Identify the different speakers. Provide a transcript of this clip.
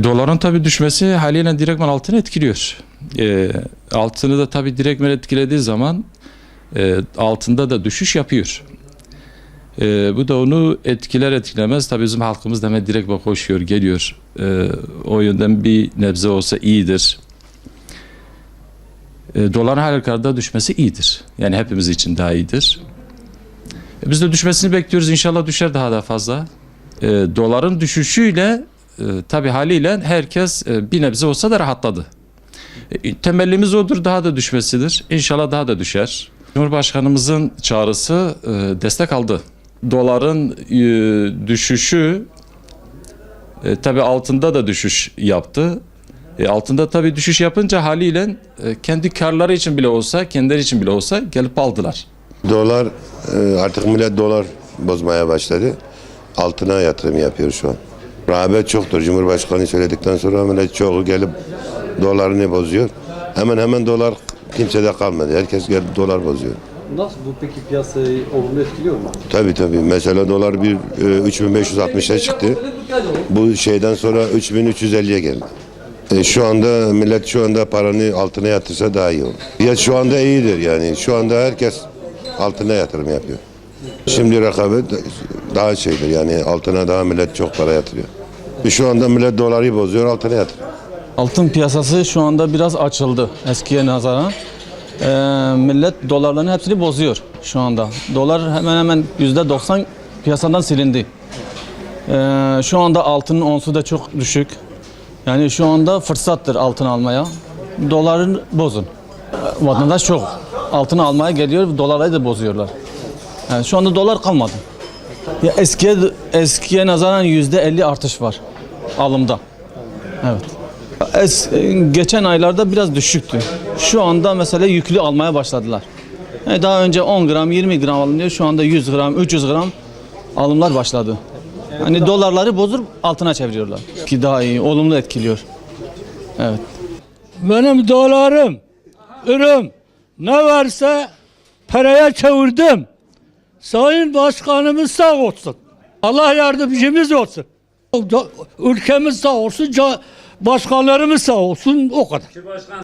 Speaker 1: Doların tabi düşmesi haliyle direktman altını etkiliyor. Altını da tabi direktman etkilediği zaman altında da düşüş yapıyor. Bu da onu etkiler etkilemez tabi bizim halkımız da hemen direktman koşuyor, geliyor. O yönden bir nebze olsa iyidir. Doların her halükarda düşmesi iyidir. Yani hepimiz için daha iyidir. Biz de düşmesini bekliyoruz. İnşallah düşer daha da fazla. Doların düşüşüyle tabi haliyle herkes bir nebze olsa da rahatladı. Temellimiz odur, daha da düşmesidir. İnşallah daha da düşer. Cumhurbaşkanımızın çağrısı destek aldı. Doların düşüşü tabi altında da düşüş yaptı. Altında tabi düşüş yapınca haliyle kendi karları için bile olsa, kendileri için bile olsa gelip aldılar.
Speaker 2: Dolar artık millet dolar bozmaya başladı. Altına yatırım yapıyor şu an. Rağbet çoktur. Cumhurbaşkanı söyledikten sonra millet çoğu gelip dolarını bozuyor. Hemen dolar kimsede kalmadı. Herkes gelip dolar bozuyor.
Speaker 3: Nasıl bu peki piyasayı olumlu etkiliyor mu?
Speaker 2: Tabii. Mesela dolar 3560'a çıktı. Bu şeyden sonra 3350'ye geldi. Şu anda millet paranı altına yatırsa daha iyi olur. Ya şu anda iyidir yani. Şu anda herkes altına yatırım yapıyor. Şimdi rekabet daha şeydir yani altına daha millet çok para yatırıyor. Şu anda millet doları bozuyor, altına yatırıyor.
Speaker 4: Altın piyasası şu anda biraz açıldı eskiye nazaran. Millet dolarların hepsini bozuyor şu anda. Dolar hemen hemen %90 piyasadan silindi. Şu anda altının onsu da çok düşük. Yani şu anda fırsattır altın almaya. Doların bozun. Vatandaş çok altını almaya geliyor, doları da bozuyorlar. Yani şu anda dolar kalmadı. Ya eskiye nazaran %50 artış var alımda. Evet. Geçen aylarda biraz düşüktü. Şu anda mesela yüklü almaya başladılar. Yani daha önce 10 gram, 20 gram alınıyor. Şu anda 100 gram, 300 gram alımlar başladı. Hani dolarları bozup altına çeviriyorlar. Ki daha iyi, olumlu etkiliyor. Evet.
Speaker 5: Benim dolarım, ürün ne varsa paraya çevirdim. Sayın Başkanımız sağ olsun. Allah yardımcımız olsun. Ülkemiz sağ olsun, başkanlarımız sağ olsun, o kadar.